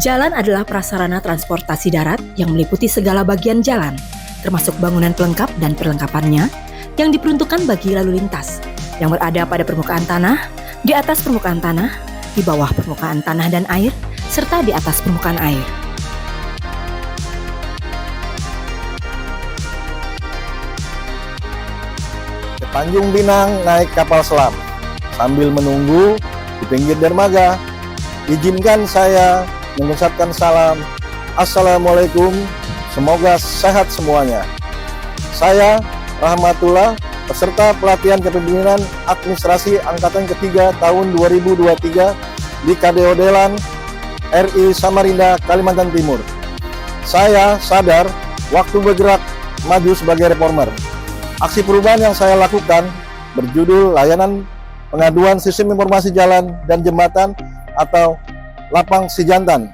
Jalan adalah prasarana transportasi darat yang meliputi segala bagian jalan, termasuk bangunan pelengkap dan perlengkapannya yang diperuntukkan bagi lalu lintas, yang berada pada permukaan tanah, di atas permukaan tanah, di bawah permukaan tanah dan air, serta di atas permukaan air. Ke Tanjung Pinang naik kapal selam. Sambil menunggu di pinggir dermaga, izinkan saya mengucapkan salam. Assalamualaikum, semoga sehat semuanya. Saya Rahmatullah, peserta pelatihan kepemimpinan administrasi angkatan ketiga tahun 2023 di KDO Delan, RI Samarinda, Kalimantan Timur. Saya sadar waktu bergerak maju sebagai reformer. Aksi perubahan yang saya lakukan berjudul Layanan Pengaduan Sistem Informasi Jalan dan Jembatan atau Lapang Sijantan.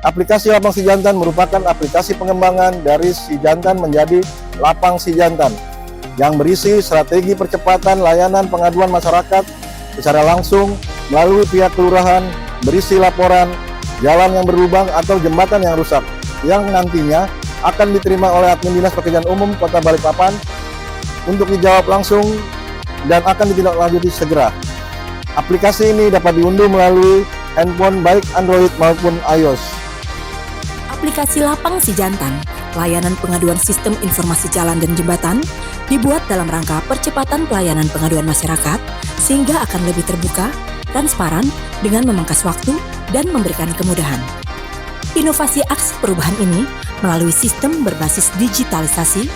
Aplikasi Lapang Sijantan merupakan aplikasi pengembangan dari Sijantan menjadi Lapang Sijantan yang berisi strategi percepatan layanan pengaduan masyarakat secara langsung melalui pihak kelurahan, berisi laporan jalan yang berlubang atau jembatan yang rusak yang nantinya akan diterima oleh admin Dinas Pekerjaan Umum Kota Balikpapan untuk dijawab langsung dan akan ditindaklanjuti segera. Aplikasi ini dapat diunduh melalui handphone baik Android maupun iOS. Aplikasi Lapang Sijantan, layanan pengaduan sistem informasi jalan dan jembatan, dibuat dalam rangka percepatan pelayanan pengaduan masyarakat sehingga akan lebih terbuka, transparan dengan memangkas waktu dan memberikan kemudahan. Inovasi aksi perubahan ini melalui sistem berbasis digitalisasi,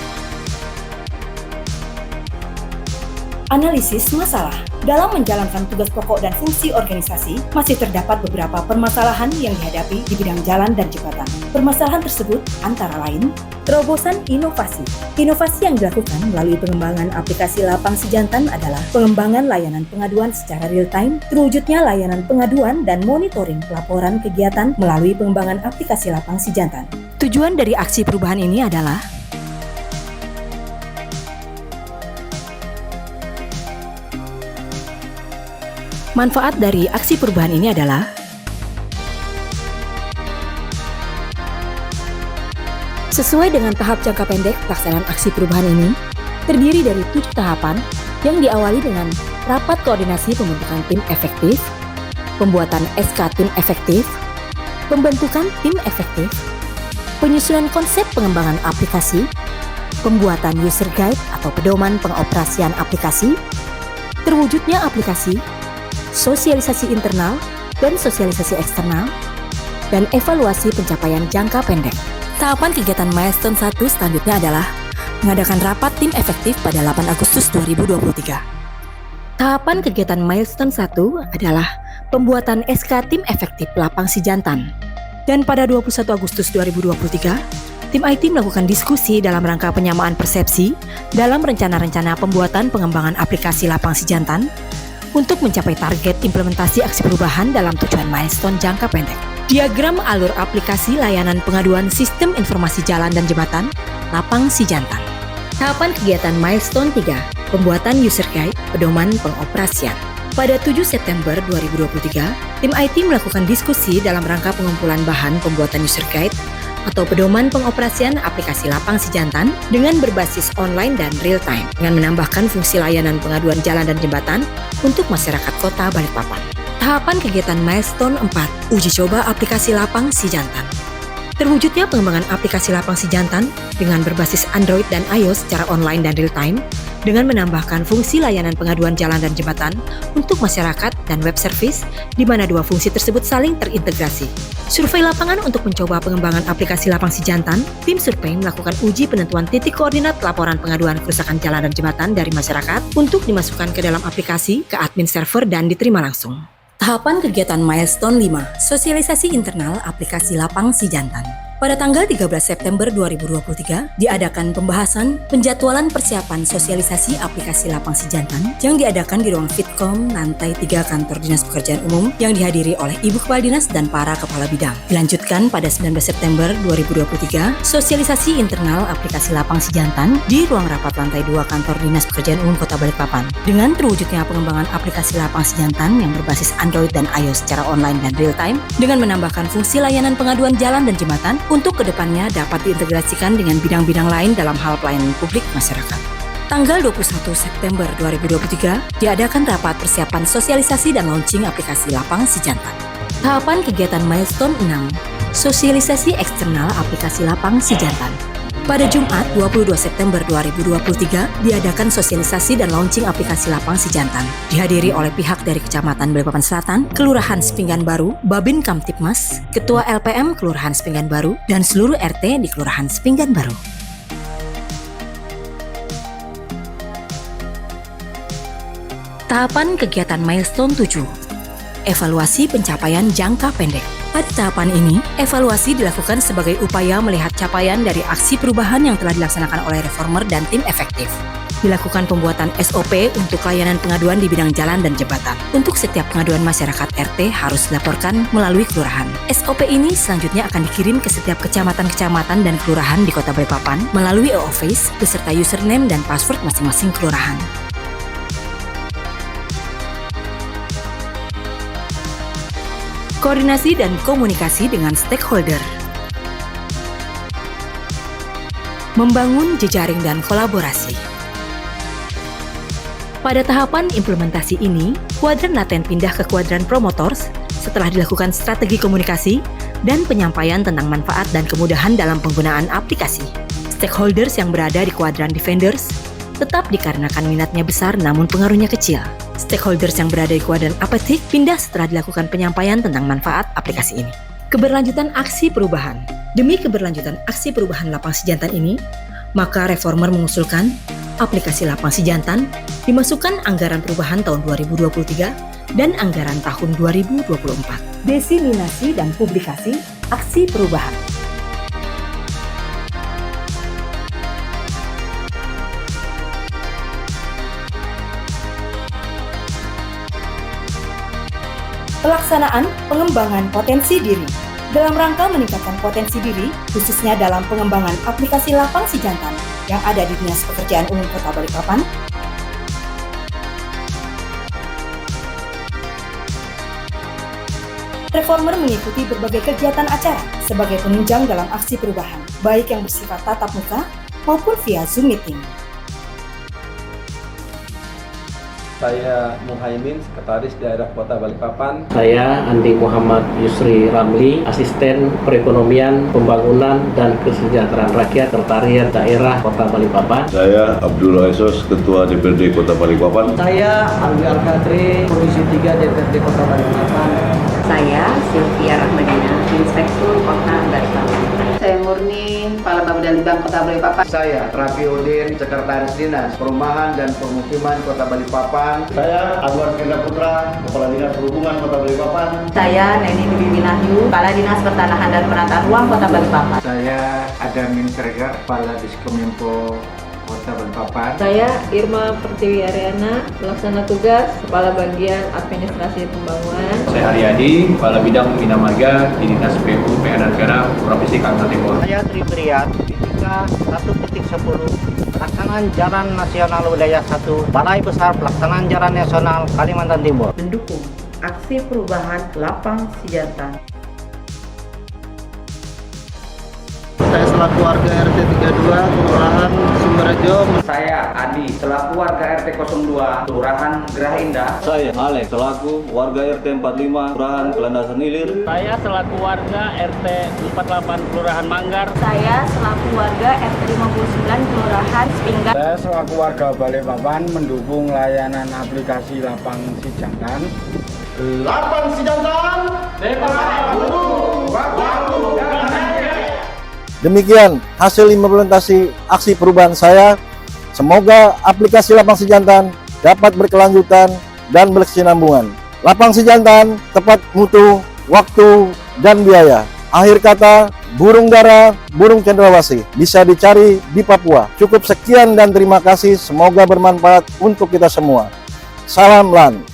analisis masalah. Dalam menjalankan tugas pokok dan fungsi organisasi, masih terdapat beberapa permasalahan yang dihadapi di bidang jalan dan jembatan. Permasalahan tersebut antara lain, terobosan inovasi. Inovasi yang dilakukan melalui pengembangan aplikasi Lapang Sijantan adalah pengembangan layanan pengaduan secara real-time, terwujudnya layanan pengaduan dan monitoring pelaporan kegiatan melalui pengembangan aplikasi Lapang Sijantan. Tujuan dari aksi perubahan ini adalah manfaat dari aksi perubahan ini adalah sesuai dengan tahap jangka pendek pelaksanaan aksi perubahan ini terdiri dari 7 tahapan yang diawali dengan rapat koordinasi pembentukan tim efektif, pembuatan SK tim efektif, pembentukan tim efektif, penyusunan konsep pengembangan aplikasi, pembuatan user guide atau pedoman pengoperasian aplikasi, terwujudnya aplikasi, sosialisasi internal dan sosialisasi eksternal, dan evaluasi pencapaian jangka pendek. Tahapan kegiatan milestone 1 selanjutnya adalah mengadakan rapat tim efektif pada 8 Agustus 2023. Tahapan kegiatan milestone 1 adalah pembuatan SK tim efektif Lapang Sijantan. Dan pada 21 Agustus 2023, tim IT melakukan diskusi dalam rangka penyamaan persepsi dalam rencana-rencana pembuatan pengembangan aplikasi Lapang Sijantan untuk mencapai target implementasi aksi perubahan dalam tujuan milestone jangka pendek. Diagram alur aplikasi layanan pengaduan sistem informasi jalan dan jembatan Lapang Sijantan. Tahapan kegiatan milestone 3, pembuatan user guide pedoman pengoperasian. Pada 7 September 2023, tim IT melakukan diskusi dalam rangka pengumpulan bahan pembuatan user guide atau pedoman pengoperasian aplikasi Lapang Sijantan dengan berbasis online dan real-time dengan menambahkan fungsi layanan pengaduan jalan dan jembatan untuk masyarakat Kota Balikpapan. Tahapan kegiatan milestone 4, uji coba aplikasi Lapang Sijantan. Terwujudnya pengembangan aplikasi Lapang Sijantan dengan berbasis Android dan iOS secara online dan real-time dengan menambahkan fungsi layanan pengaduan jalan dan jembatan untuk masyarakat dan web service di mana dua fungsi tersebut saling terintegrasi. Survei lapangan untuk mencoba pengembangan aplikasi Lapang Sijantan, tim survei melakukan uji penentuan titik koordinat laporan pengaduan kerusakan jalan dan jembatan dari masyarakat untuk dimasukkan ke dalam aplikasi, ke admin server dan diterima langsung. Tahapan kegiatan milestone 5, sosialisasi internal aplikasi Lapang Sijantan. Pada tanggal 13 September 2023, diadakan pembahasan penjadwalan persiapan sosialisasi aplikasi Lapang Si Jantan yang diadakan di ruang Fitkom lantai 3 Kantor Dinas Pekerjaan Umum yang dihadiri oleh Ibu Kepala Dinas dan para Kepala Bidang. Dilanjutkan pada 19 September 2023, sosialisasi internal aplikasi Lapang Si Jantan di ruang rapat lantai 2 Kantor Dinas Pekerjaan Umum Kota Balikpapan. Dengan terwujudnya pengembangan aplikasi Lapang Si Jantan yang berbasis Android dan iOS secara online dan real time, dengan menambahkan fungsi layanan pengaduan jalan dan jembatan, untuk kedepannya dapat diintegrasikan dengan bidang-bidang lain dalam hal pelayanan publik masyarakat. Tanggal 21 September 2023, diadakan rapat persiapan sosialisasi dan launching aplikasi Lapang Si Jantan. Tahapan kegiatan milestone 6, sosialisasi eksternal aplikasi Lapang Si Jantan. Pada Jumat 22 September 2023, diadakan sosialisasi dan launching aplikasi Lapang Si Jantan. Dihadiri oleh pihak dari Kecamatan Balikpapan Selatan, Kelurahan Sepinggan Baru, Babin Kamtipmas, Ketua LPM Kelurahan Sepinggan Baru, dan seluruh RT di Kelurahan Sepinggan Baru. Tahapan kegiatan milestone 7, evaluasi pencapaian jangka pendek. Pada tahapan ini, evaluasi dilakukan sebagai upaya melihat capaian dari aksi perubahan yang telah dilaksanakan oleh reformer dan tim efektif. Dilakukan pembuatan SOP untuk layanan pengaduan di bidang jalan dan jembatan. Untuk setiap pengaduan masyarakat RT harus dilaporkan melalui kelurahan. SOP ini selanjutnya akan dikirim ke setiap kecamatan-kecamatan dan kelurahan di Kota Balikpapan melalui e-office beserta username dan password masing-masing kelurahan. Koordinasi dan komunikasi dengan stakeholder. Membangun jejaring dan kolaborasi. Pada tahapan implementasi ini, kuadran laten pindah ke kuadran promotors setelah dilakukan strategi komunikasi dan penyampaian tentang manfaat dan kemudahan dalam penggunaan aplikasi. Stakeholders yang berada di kuadran defenders tetap dikarenakan minatnya besar namun pengaruhnya kecil. Stakeholders yang berada di kuadran apatik pindah setelah dilakukan penyampaian tentang manfaat aplikasi ini. Keberlanjutan aksi perubahan. Demi keberlanjutan aksi perubahan Lapang Si Jantan ini, maka reformer mengusulkan aplikasi Lapang Si Jantan dimasukkan anggaran perubahan tahun 2023 dan anggaran tahun 2024. Diseminasi dan publikasi aksi perubahan. Pelaksanaan pengembangan potensi diri. Dalam rangka meningkatkan potensi diri, khususnya dalam pengembangan aplikasi Lapang Si Jantan yang ada di Dinas Pekerjaan Umum Kota Balikpapan, reformer mengikuti berbagai kegiatan acara sebagai penunjang dalam aksi perubahan, baik yang bersifat tatap muka maupun via Zoom Meeting. Saya Muhaimin, Sekretaris Daerah Kota Balikpapan. Saya Andi Muhammad Yusri Ramli, Asisten Perekonomian, Pembangunan, dan Kesejahteraan Rakyat Sekretariat Daerah Kota Balikpapan. Saya Abdul Aisos, Ketua DPRD Kota Balikpapan. Saya Alwi Al-Kadri, Komisi 3 DPRD Kota Balikpapan. Saya Sylvia Rahmadina, Inspektur Kota Balikpapan. Saya Murni, Kepala Bapedalibang Kota Balikpapan. Saya Rafi Udin, Sekretaris Dinas Perumahan dan Pemukiman Kota Balikpapan. Saya Anwar Firda Putra, Kepala Dinas Perhubungan Kota Balikpapan. Saya Neni Bibi Minahyu, Kepala Dinas Pertanahan dan Penataan Ruang Kota Balikpapan. Saya Adamin Sergar, Kepala Diskominfo Kota Balikpapan. Saya Irma Pertiwi Ariana, Pelaksana Tugas Kepala Bagian Administrasi Pembangunan. Saya Haryadi, Kepala Bidang Bina Marga di Dinas PU PN Negara Provinsi Kalimantan Timur. Saya Tri Priat, Titika 1.10, Pelaksanaan Jalan Nasional Wilayah 1, Balai Besar Pelaksanaan Jalan Nasional Kalimantan Timur. Mendukung aksi perubahan Lapang Si Jantan. Saya selaku warga RT 32, Kelurahan Sumberjo. Saya Adi, selaku warga RT 02, Kelurahan Gerah Indah. Saya Alex, selaku warga RT 45, Kelurahan Kelandasan Ilir. Saya selaku warga RT 48, Kelurahan Manggar. Saya selaku warga RT 59, Kelurahan Sepinggan. Saya selaku warga Balikpapan mendukung layanan aplikasi Lapang Si Jantan. Lapang Si Jantan, Demikian hasil implementasi aksi perubahan saya. Semoga aplikasi Lapang Si Jantan dapat berkelanjutan dan berkesinambungan. Lapang Si Jantan tepat mutu, waktu, dan biaya. Akhir kata, burung dara, burung cendrawasih bisa dicari di Papua. Cukup sekian dan terima kasih, semoga bermanfaat untuk kita semua. Salam LAN.